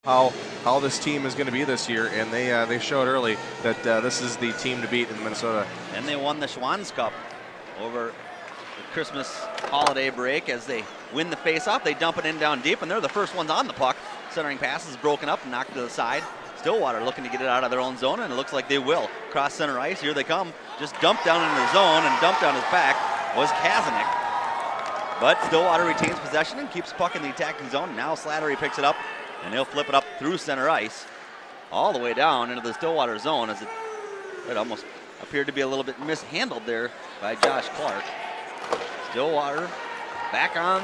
how this team is going to be this year, and they showed early that this is the team to beat in Minnesota. And they won the Schwann's Cup over the Christmas holiday break as they win the face-off. They dump it in down deep, and they're the first ones on the puck. Centering pass is broken up and knocked to the side. Stillwater looking to get it out of their own zone, and it looks like they will. Cross center ice, here they come. Just dumped down into the zone, and dumped down his back was Kazanik. But Stillwater retains possession and keeps puck in the attacking zone. Now Slattery picks it up, and he'll flip it up through center ice all the way down into the Stillwater zone as it almost appeared to be a little bit mishandled there by Josh Clark. Stillwater back on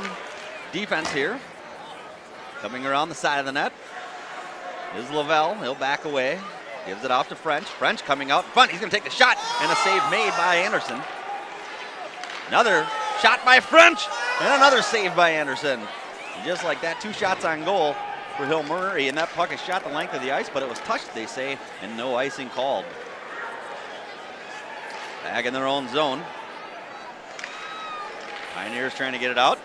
defense here. Coming around the side of the net is Lavelle. He'll back away. Gives it off to French. French coming out front. He's going to take the shot, and a save made by Anderson. Another shot by French, and another save by Anderson. And just like that, 2 shots on goal for Hill Murray, and that puck is shot the length of the ice, but it was touched, they say, and no icing called. Back in their own zone. Pioneers trying to get it out.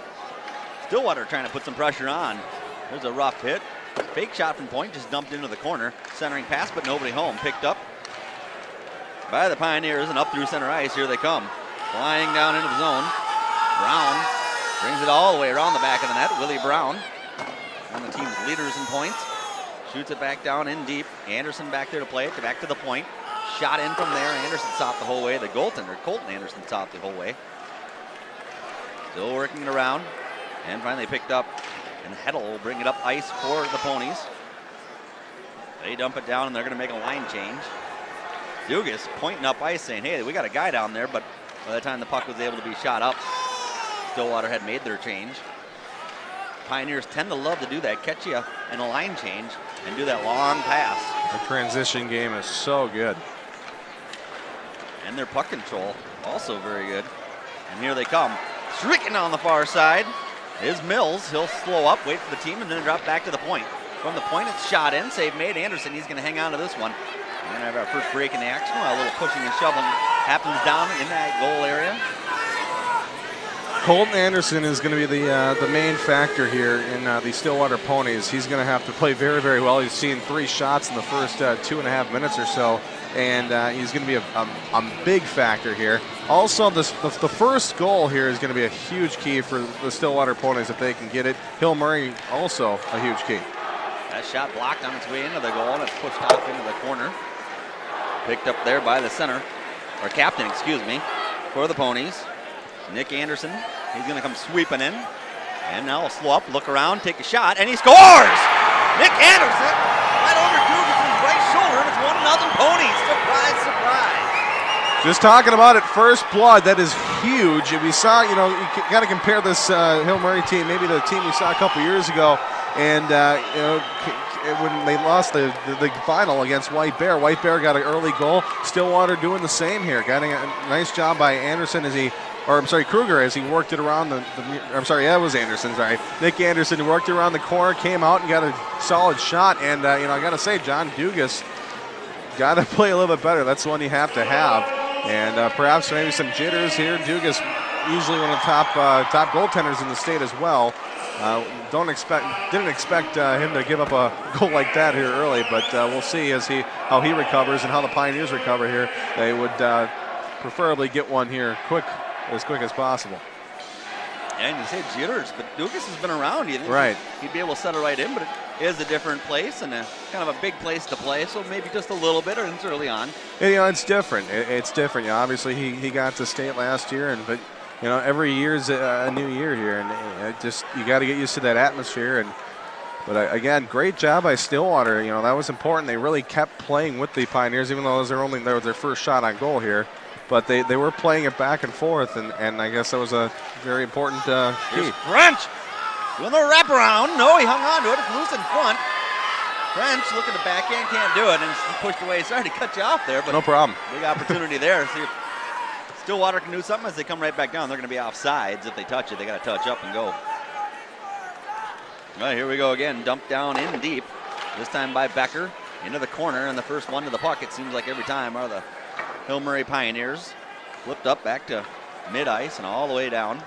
Stillwater trying to put some pressure on. There's a rough hit. Fake shot from point, just dumped into the corner. Centering pass, but nobody home. Picked up by the Pioneers and up through center ice. Here they come. Flying down into the zone. Brown brings it all the way around the back of the net. Willie Brown, one of the team's leaders in points. Shoots it back down in deep. Anderson back there to play it. Back to the point. Shot in from there. Anderson stopped the whole way. The goaltender, Colton Anderson, stopped the whole way. Still working it around. And finally picked up. And Heddle will bring it up ice for the Ponies. They dump it down, and they're going to make a line change. Dugas pointing up ice saying, hey, we got a guy down there, but by the time the puck was able to be shot up, Stillwater had made their change. Pioneers tend to love to do that, catch you in a line change and do that long pass. The transition game is so good. And their puck control also very good. And here they come. Streaking on the far side is Mills. He'll slow up, wait for the team, and then drop back to the point. From the point, it's shot in. Save made. Anderson, he's going to hang on to this one. We're going to have our first break in the action. A little pushing and shoving happens down in that goal area. Colton Anderson is going to be the main factor here in the Stillwater Ponies. He's going to have to play very, very well. He's seen 3 shots in the first 2.5 minutes or so, and he's going to be a big factor here. Also, the first goal here is going to be a huge key for the Stillwater Ponies if they can get it. Hill Murray also a huge key. That shot blocked on its way into the goal, and it's pushed off into the corner. Picked up there by the center, or captain, excuse me, for the Ponies. Nick Anderson, he's going to come sweeping in. And now he'll slow up, look around, take a shot, and he scores! Nick Anderson, right over Dugas' right shoulder, and it's 1-0 Ponies. Surprise, surprise. Just talking about it, first blood, that is huge. If you saw, you got to compare this Hill Murray team, maybe the team we saw a couple years ago, and when they lost the final against White Bear got an early goal. Stillwater doing the same here, getting a nice job by Anderson Kruger as he worked it around it was Anderson, sorry. Nick Anderson who worked it around the corner, came out and got a solid shot, and I got to say, John Dugas got to play a little bit better. That's the one you have to have, and perhaps maybe some jitters here. Dugas, usually one of the top goaltenders in the state as well. Didn't expect him to give up a goal like that here early, but we'll see how he recovers and how the Pioneers recover here. They would preferably get one here as quick as possible. And you say jitters, but Dugas has been around. You think right. He'd be able to settle right in, but it is a different place and kind of a big place to play, so maybe just a little bit, or it's early on. And, it's different. It's different. Obviously, he got to state last year, but every year's a new year here, and you got to get used to that atmosphere. But again, great job by Stillwater. That was important. They really kept playing with the Pioneers, even though that was their first shot on goal here. But they were playing it back and forth, and I guess that was a very important key. French doing the wraparound. No, he hung on to it. It's loose in front. French looking to backhand, can't do it, and it's pushed away. Sorry to cut you off there, but no problem. Big opportunity there. See if Stillwater can do something as they come right back down. They're going to be offsides if they touch it. They got to touch up and go. All right, here we go again. Dumped down in deep. This time by Becker into the corner, and the first one to the puck. It seems like every time are the Hill Murray Pioneers. Flipped up back to mid-ice and all the way down.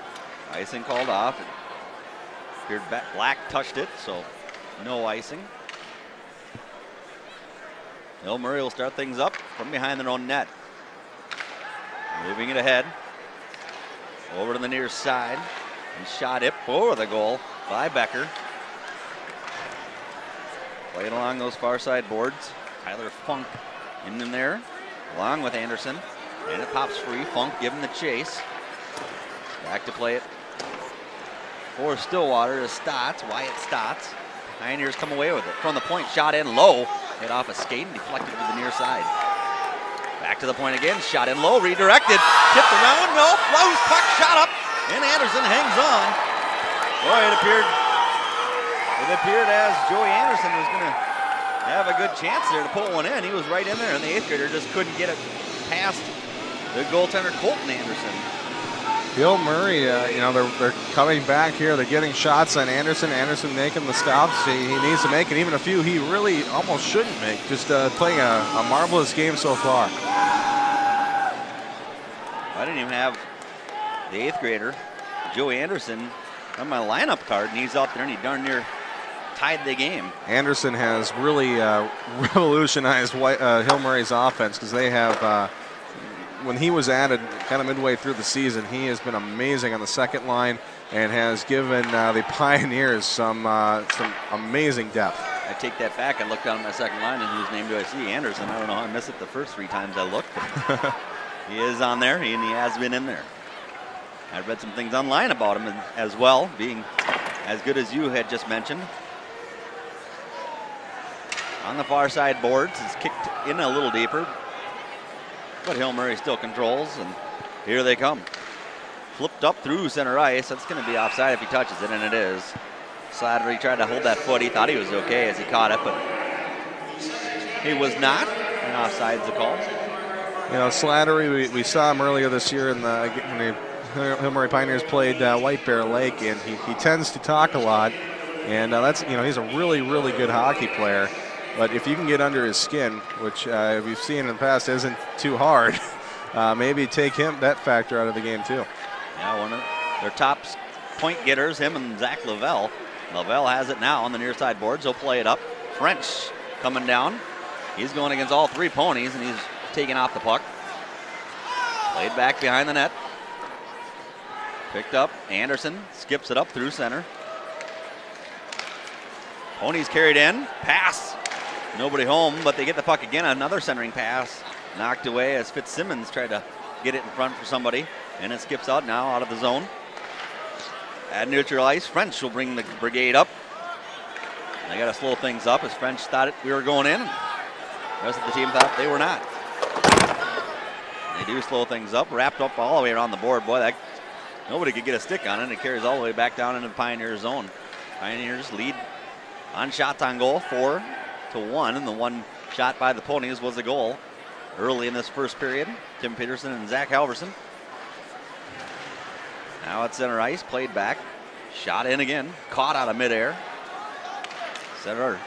Icing called off. Black touched it, so no icing. Hill Murray will start things up from behind their own net. Moving it ahead. Over to the near side. And shot it over the goal by Becker. Played along those far side boards. Tyler Funk in there, along with Anderson. And it pops free. Funk giving the chase. Back to play it for Stillwater is Stotts, Wyatt Stotts. Pioneers come away with it. From the point, shot in low. Hit off a skate and deflected to the near side. Back to the point again, shot in low, redirected. Tipped around, no, flows, puck shot up. And Anderson hangs on. Boy, it appeared as Joey Anderson was going to have a good chance there to put one in. He was right in there, and the 8th grader just couldn't get it past the goaltender, Colton Anderson. Hill Murray, they're coming back here. They're getting shots on Anderson. Anderson making the stops he needs to make, and even a few he really almost shouldn't make. Just playing a marvelous game so far. I didn't even have the 8th grader, Joey Anderson, on my lineup card, and he's out there and he darn near tied the game. Anderson has really revolutionized Hill Murray's offense because they have, when he was added kind of midway through the season, he has been amazing on the second line and has given the Pioneers some amazing depth. I take that back. I looked down at my second line, and whose name do I see? Anderson. I don't know how I missed it the first 3 times I looked. He is on there, and he has been in there. I read some things online about him as well, being as good as you had just mentioned. On the far side boards, it's kicked in a little deeper, but Hill Murray still controls, and here they come. Flipped up through center ice. That's going to be offside if he touches it, and it is. Slattery tried to hold that foot. He thought he was okay as he caught it, but he was not, and offside's the call. You know, Slattery, we saw him earlier this year when the Hill Murray Pioneers played White Bear Lake, and he tends to talk a lot, and that's, he's a really, really good hockey player. But if you can get under his skin, which we've seen in the past isn't too hard, maybe take that factor out of the game too. Yeah, one of their top point getters, him and Zach Lavelle. Lavelle has it now on the near side boards. He'll play it up. French coming down. He's going against all 3 ponies, and he's taking off the puck. Played back behind the net. Picked up. Anderson skips it up through center. Ponies carried in. Pass. Nobody home, but they get the puck again. Another centering pass knocked away as Fitzsimmons tried to get it in front for somebody, and it skips out now out of the zone. At neutral ice, French will bring the brigade up. They got to slow things up as French thought we were going in. The rest of the team thought they were not. They do slow things up, wrapped up all the way around the board. Boy, nobody could get a stick on it. It carries all the way back down into the Pioneer zone. Pioneers lead on shots on goal, 4-1, and the one shot by the Ponies was a goal early in this first period. Tim Peterson and Zach Halverson. Now at center ice, played back, shot in again, caught out of midair. Center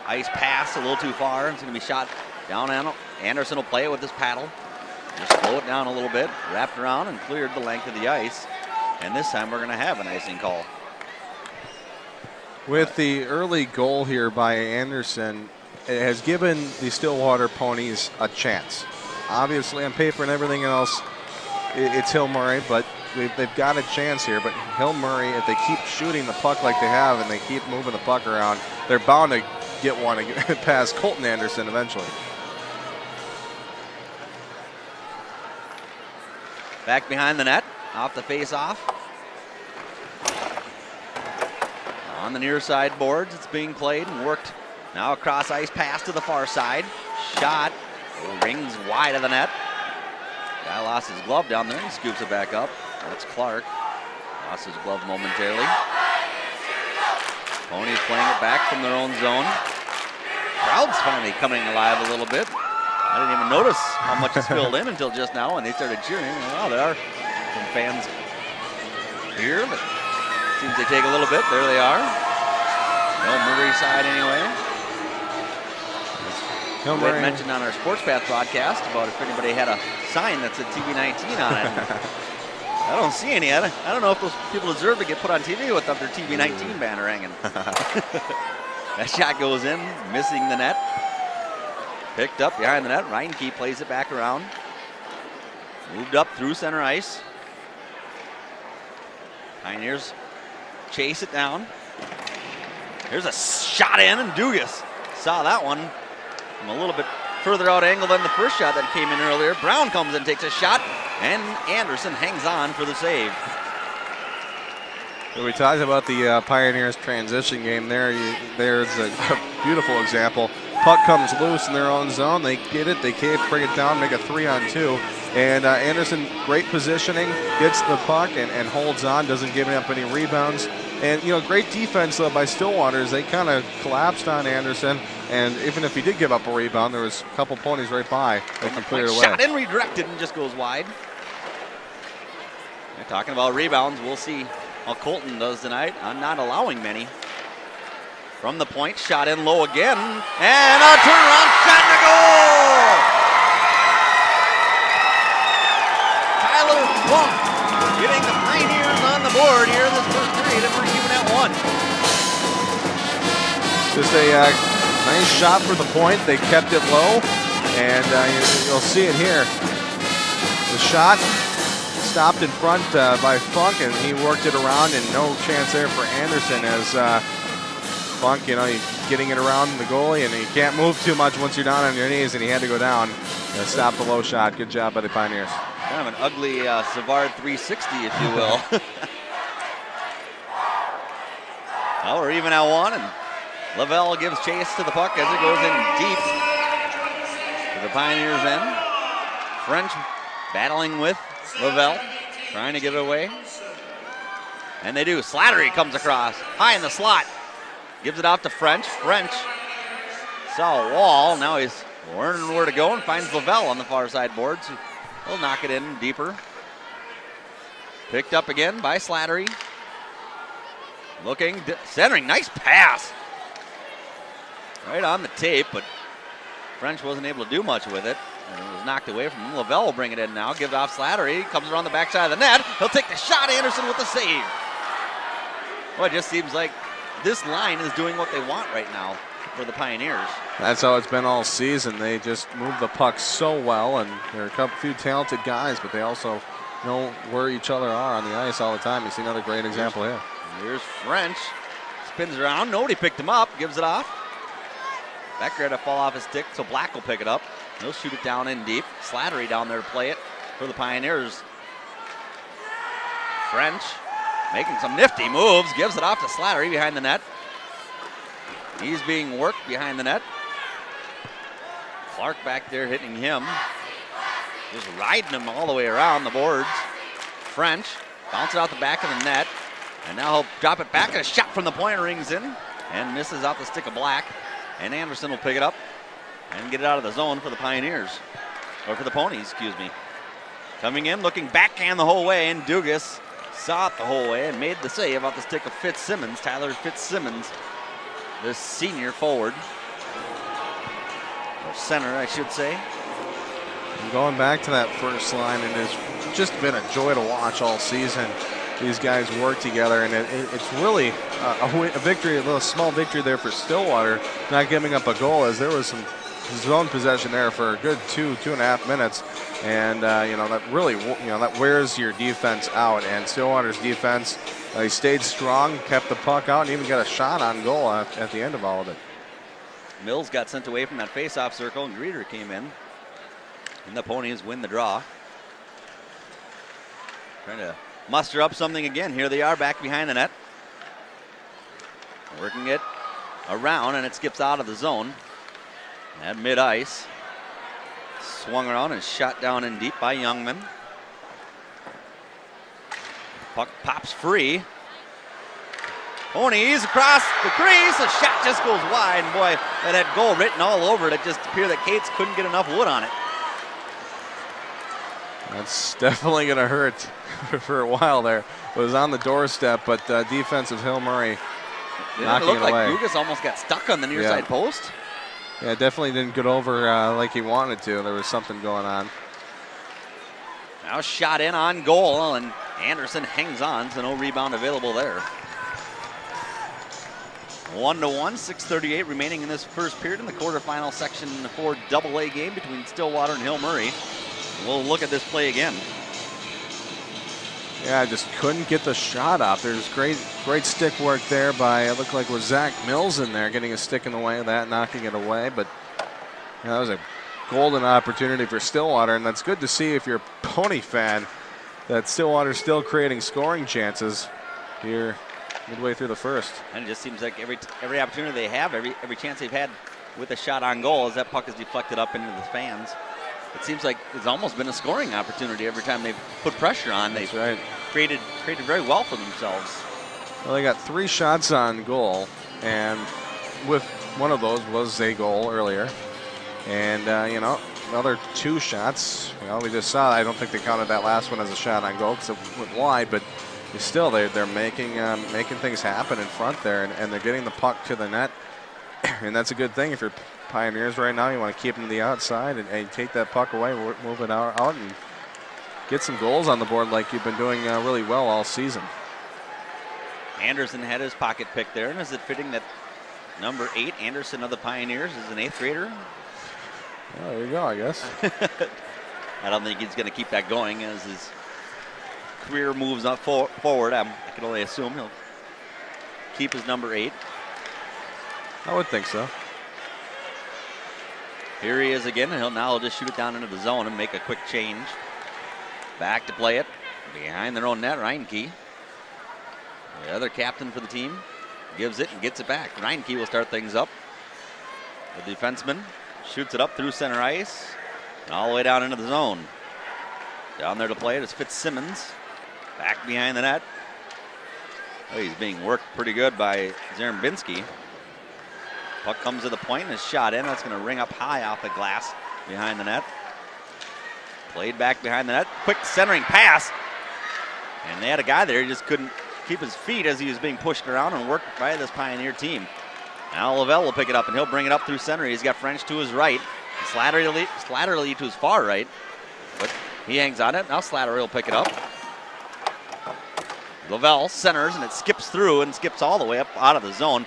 ice pass a little too far. It's going to be shot down. Anderson will play it with his paddle. Just slow it down a little bit, wrapped around and cleared the length of the ice. And this time we're going to have an icing call. With the early goal here by Anderson, it has given the Stillwater Ponies a chance. Obviously, on paper and everything else, it's Hill Murray, but they've got a chance here. But Hill Murray, if they keep shooting the puck like they have and they keep moving the puck around, they're bound to get one past Colton Anderson eventually. Back behind the net, off the face-off. On the near side boards, it's being played and worked. Now a cross ice pass to the far side. Shot, rings wide of the net. Guy lost his glove down there. He scoops it back up. That's Clark. Lost his glove momentarily. Ponies playing it back from their own zone. Crowd's finally coming alive a little bit. I didn't even notice how much is filled in until just now when they started cheering. Wow, there are some fans here, but seems they take a little bit. There they are. No Murray side anyway. We had mentioned on our Sports Path broadcast about if anybody had a sign that said TV19 on it. I don't see any. I don't know if those people deserve to get put on TV without their TV19 banner hanging. That shot goes in, missing the net. Picked up behind the net. Reinke plays it back around. Moved up through center ice. Pioneers chase it down. Here's a shot in, and Dugas saw that one from a little bit further out angle than the first shot that came in earlier. Brown comes in, takes a shot, and Anderson hangs on for the save. So we talked about the Pioneers transition game there. There's a beautiful example. Puck comes loose in their own zone. They get it, they can't bring it down, make a 3-on-2. And Anderson, great positioning, gets the puck and holds on, doesn't give up any rebounds. And, great defense, though, by Stillwater. They kind of collapsed on Anderson. And even if he did give up a rebound, there was a couple ponies right by that can clear it away. Shot in, redirected, and just goes wide. They're talking about rebounds. We'll see how Colton does tonight. I'm not allowing many. From the point, shot in low again, and a turnaround shot and a goal! Tyler Funk getting the Pioneers on the board here in this first period, and we're even at 1. Just a nice shot for the point. They kept it low, and you'll see it here. The shot stopped in front by Funk, and he worked it around, and no chance there for Anderson as Funk, you're getting it around the goalie, and you can't move too much once you're down on your knees, and he had to go down and stop the low shot. Good job by the Pioneers. Kind of an ugly Savard 360, if you will. Well, we're even at 1, and Lavelle gives chase to the puck as it goes in deep to the Pioneers' end. French battling with Lavelle, trying to give it away. And they do. Slattery comes across, high in the slot. Gives it off to French. French saw a wall. Now he's learning where to go and finds Lavelle on the far side boards. He'll knock it in deeper. Picked up again by Slattery. Looking, centering, nice pass. Right on the tape, but French wasn't able to do much with it. And it was knocked away from him. Lavelle will bring it in now. Give it off Slattery. Comes around the backside of the net. He'll take the shot. Anderson with the save. Well, it just seems like this line is doing what they want right now for the Pioneers. That's how it's been all season. They just move the puck so well, and there are a few talented guys, but they also know where each other are on the ice all the time. You see another great example here. Here's French. Spins around. Nobody picked him up. Gives it off. Becker had to fall off his stick, so Black will pick it up. He'll shoot it down in deep. Slattery down there to play it for the Pioneers. French making some nifty moves, gives it off to Slattery behind the net. He's being worked behind the net. Clark back there hitting him. Just riding him all the way around the boards. French bounces out the back of the net. And now he'll drop it back, and a shot from the point rings in and misses out the stick of Black. And Anderson will pick it up and get it out of the zone for the Pioneers. Or for the Ponies, excuse me. Coming in, looking backhand the whole way, and Dugas saw it the whole way and made the save off the stick of Fitzsimmons, Tyler Fitzsimmons, the senior forward. Or center, I should say. And going back to that first line, it has just been a joy to watch all season. These guys work together, and it's really a victory, a little small victory there for Stillwater, not giving up a goal, as there was some zone possession there for a good 2.5 minutes. And that really, that wears your defense out. And Stillwater's defense, they stayed strong, kept the puck out, and even got a shot on goal at the end of all of it. Mills got sent away from that face-off circle, and Greeter came in. And the Ponies win the draw. Trying to muster up something again. Here they are back behind the net. Working it around, and it skips out of the zone. At mid-ice. Swung around and shot down in deep by Youngman. Puck pops free. Ponies across the crease. The shot just goes wide. And boy, that had goal written all over it. It just appeared that Cates couldn't get enough wood on it. That's definitely going to hurt for a while there. It was on the doorstep, but defensive Hill Murray knocking it away. It looked like Dugas almost got stuck on the near side post. Yeah, definitely didn't get over like he wanted to. There was something going on. Now shot in on goal, and Anderson hangs on, so no rebound available there. 1-1, 6:38 remaining in this first period in the quarterfinal section 4 AA game between Stillwater and Hill Murray. We'll look at this play again. Yeah, just couldn't get the shot up. There's great stick work there by, it looked like it was Zach Mills in there, getting a stick in the way of that, knocking it away. But that was a golden opportunity for Stillwater, and that's good to see if you're a Pony fan, that Stillwater's still creating scoring chances here midway through the first. And it just seems like every opportunity they have, every chance they've had with a shot on goal, as that puck is deflected up into the fans. It seems like it's almost been a scoring opportunity every time they've put pressure on. They've created very well for themselves. Well, they got 3 shots on goal, and with one of those was a goal earlier. And, you know, another 2 shots. Well, we just saw, I don't think they counted that last one as a shot on goal because it went wide, but still they're making things happen in front there, and they're getting the puck to the net. And that's a good thing if you're Pioneers right now. You want to keep them to the outside and take that puck away, move it out and get some goals on the board like you've been doing really well all season. Anderson had his pocket pick there, and is it fitting that number 8, Anderson of the Pioneers, is an 8th grader? Well, there you go, I guess. I don't think he's going to keep that going as his career moves up forward. I can only assume he'll keep his number 8. I would think so. Here he is again, and he'll just shoot it down into the zone and make a quick change. Back to play it behind their own net. Reinke, the other captain for the team, gives it and gets it back. Reinke will start things up. The defenseman shoots it up through center ice and all the way down into the zone. Down there to play it is Fitzsimmons. Back behind the net. Oh, he's being worked pretty good by Zarembinski. Puck comes to the point and is shot in. That's going to ring up high off the glass behind the net. Played back behind the net. Quick centering pass. And they had a guy there. He just couldn't keep his feet as he was being pushed around and worked by this Pioneer team. Now Lavelle will pick it up, and he'll bring it up through center. He's got French to his right. Slattery to his far right. But he hangs on it. Now Slattery will pick it up. Lavelle centers, and it skips through and skips all the way up out of the zone.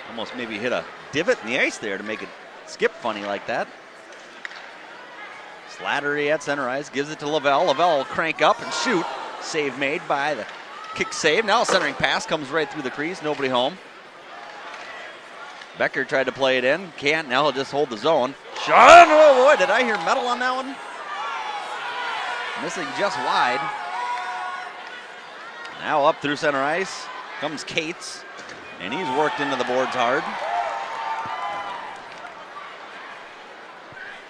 Almost maybe hit a divot in the ice there to make it skip funny like that. Slattery at center ice, gives it to Lavelle. Lavelle will crank up and shoot. Save made by the kick save. Now a centering pass comes right through the crease. Nobody home. Becker tried to play it in. Can't. Now he'll just hold the zone. Shot in. Oh boy, did I hear metal on that one? Missing just wide. Now up through center ice comes Cates, and he's worked into the boards hard.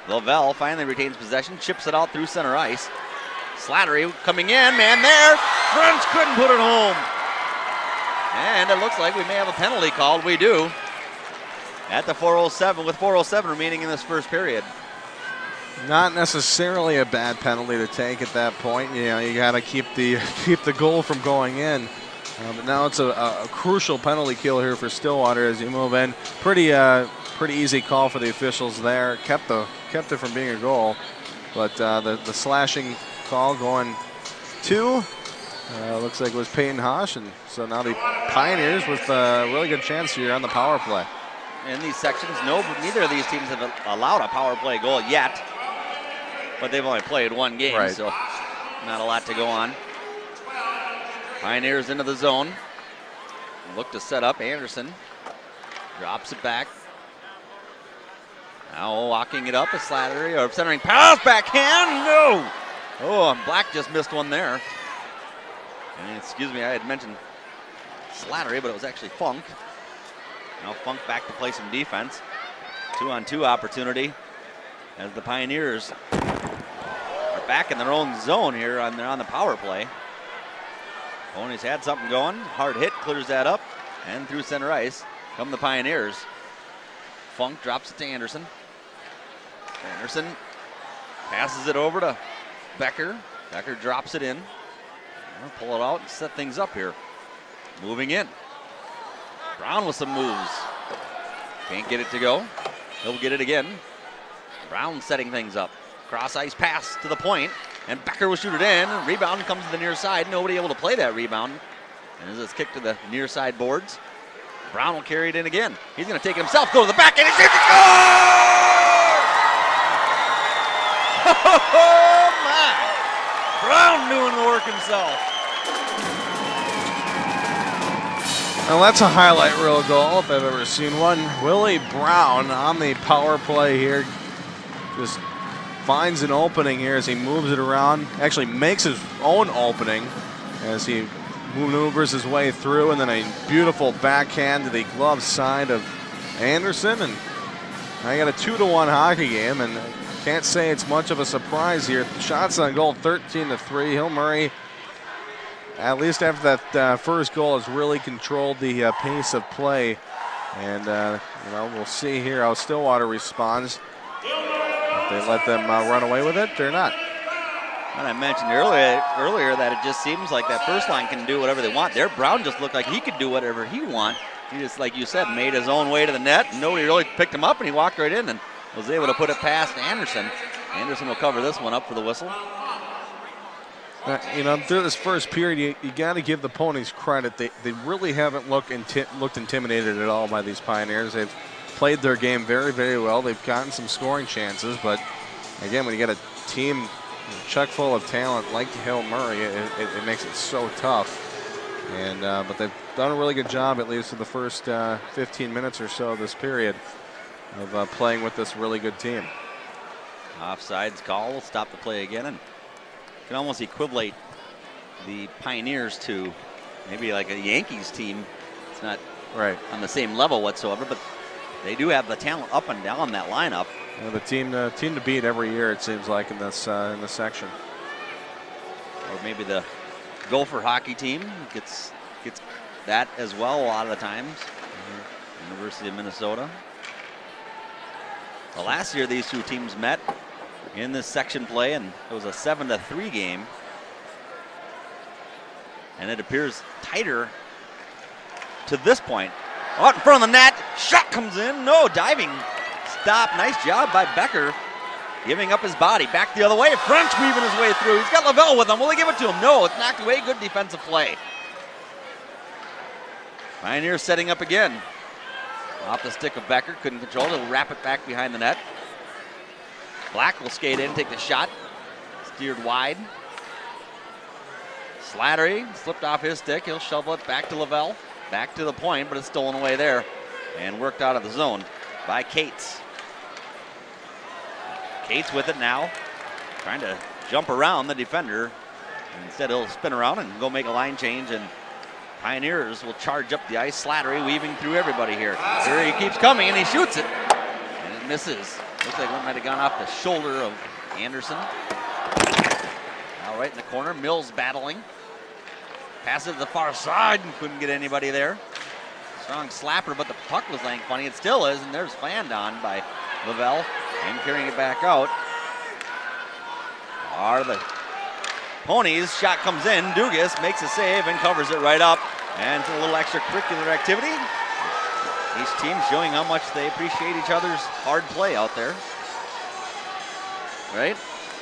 Lavelle finally retains possession, chips it out through center ice. Slattery coming in, man there. French couldn't put it home. And it looks like we may have a penalty called. We do. At the 4:07, with 4:07 remaining in this first period. Not necessarily a bad penalty to take at that point. You know, you got to keep the goal from going in. But now it's a crucial penalty kill here for Stillwater as you move in. Pretty easy call for the officials there. Kept it from being a goal, but the slashing call going to looks like it was Peyton Hosh, and so now the Pioneers with a really good chance here on the power play. In these sections, neither of these teams have allowed a power play goal yet, but they've only played one game, right, so not a lot to go on. Pioneers into the zone. Look to set up. Anderson drops it back. Now walking it up is Slattery, or centering pass, backhand, no! Oh, and Black just missed one there. And excuse me, I had mentioned Slattery, but it was actually Funk. Now Funk back to play some defense. 2-on-2 opportunity as the Pioneers are back in their own zone here on the power play. Ponies had something going. Hard hit, clears that up. And through center ice come the Pioneers. Funk drops it to Anderson. Anderson passes it over to Becker. Becker drops it in. We'll pull it out and set things up here. Moving in. Brown with some moves. Can't get it to go. He'll get it again. Brown setting things up. Cross ice pass to the point. And Becker will shoot it in. Rebound comes to the near side. Nobody able to play that rebound. And as it's kicked to the near side boards. Brown will carry it in again. He's going to take it himself, go to the back, and he shoots it. Score! Oh, my. Brown doing the work himself. Well, that's a highlight reel goal if I've ever seen one. Willie Brown on the power play here. Just finds an opening here as he moves it around. Actually makes his own opening as he maneuvers his way through, and then a beautiful backhand to the glove side of Anderson. And I got a 2-1 hockey game, and can't say it's much of a surprise here. Shots on goal 13-3. Hill Murray, at least after that first goal, has really controlled the pace of play. And you know, we'll see here how Stillwater responds. If they let them run away with it or not. And I mentioned earlier that it just seems like that first line can do whatever they want. There, Brown just looked like he could do whatever he want. He just, like you said, made his own way to the net. Nobody really picked him up, and he walked right in and was able to put it past Anderson. Anderson will cover this one up for the whistle. You know, through this first period, you got to give the Ponies credit. They really haven't looked intimidated at all by these Pioneers. They've played their game very, very well. They've gotten some scoring chances, but again, when you get a team chock full of talent like Hill Murray, it makes it so tough. And but they've done a really good job, at least in the first 15 minutes or so of this period, of playing with this really good team. Offsides call will stop the play again, and can almost equivalent the Pioneers to maybe like a Yankees team. It's not right on the same level whatsoever, but they do have the talent up and down that lineup. The team to beat every year, it seems like, in this section. Or maybe the Gopher hockey team gets that as well a lot of the times. University of Minnesota. Well, last year these two teams met in this section play, and it was a 7-3 game. And it appears tighter to this point. Out in front of the net, shot comes in, no, diving stop, nice job by Becker, giving up his body, back the other way, French weaving his way through, he's got Lavelle with him, will he give it to him? No, it's knocked away, good defensive play. Pioneers setting up again. Off the stick of Becker, couldn't control it, he'll wrap it back behind the net. Black will skate in, take the shot, steered wide. Slattery slipped off his stick, he'll shovel it back to Lavelle. Back to the point, but it's stolen away there and worked out of the zone by Cates. Cates with it now, trying to jump around the defender. Instead, he'll spin around and go make a line change, and Pioneers will charge up the ice. Slattery weaving through everybody here. Here he keeps coming, and he shoots it, and it misses. Looks like one might have gone off the shoulder of Anderson. Now right in the corner, Mills battling. Pass it to the far side and couldn't get anybody there. Strong slapper, but the puck was laying funny. It still is, and there's Flandon by Lavelle and carrying it back out. Are the Ponies. Shot comes in. Dugas makes a save and covers it right up. And a little extracurricular activity. Each team showing how much they appreciate each other's hard play out there. Right?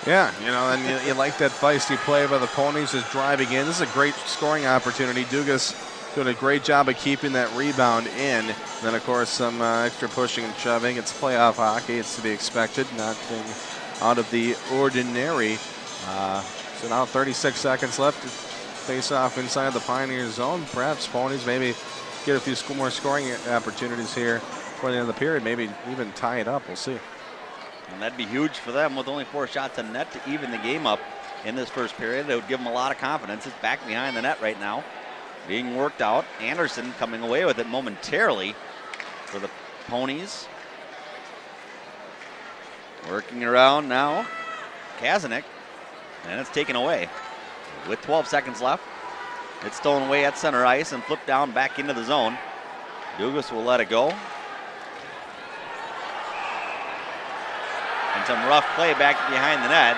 Yeah, you know, and you like that feisty play by the Ponies is driving in. This is a great scoring opportunity. Dugas doing a great job of keeping that rebound in. Then, of course, some extra pushing and shoving. It's playoff hockey. It's to be expected, nothing out of the ordinary. So now 36 seconds left to face off inside the Pioneer zone. Perhaps Ponies maybe get a few more scoring opportunities here for the end of the period, maybe even tie it up. We'll see. And that'd be huge for them with only 4 shots on net to even the game up in this first period. It would give them a lot of confidence. It's back behind the net right now, being worked out. Anderson coming away with it momentarily for the Ponies. Working around now, Kazanik, and it's taken away. With 12 seconds left, it's stolen away at center ice and flipped down back into the zone. Dugas will let it go. And some rough play back behind the net.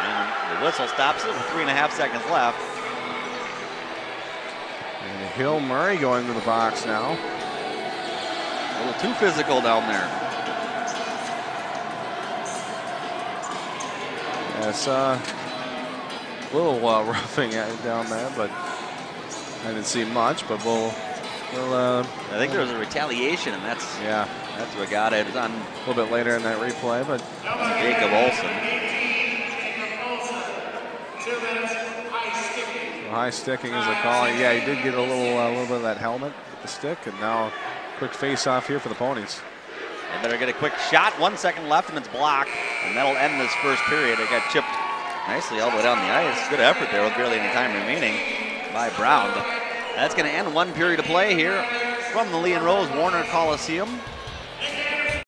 And the whistle stops it with 3.5 seconds left. And Hill Murray going to the box now. A little too physical down there. Yes, a little roughing it down there, but I didn't see much. But we'll Well, I think there was a retaliation, and that's what got it. It was on a little bit later in that replay, but Jacob Olson. High sticking is a call. Yeah, he did get a little bit of that helmet with the stick, and now quick face-off here for the Ponies. They better get a quick shot. 1 second left, and it's blocked, and that'll end this first period. It got chipped nicely all the way down the ice. Good effort there with barely any time remaining by Brown. That's going to end one period of play here from the Lee and Rose Warner Coliseum.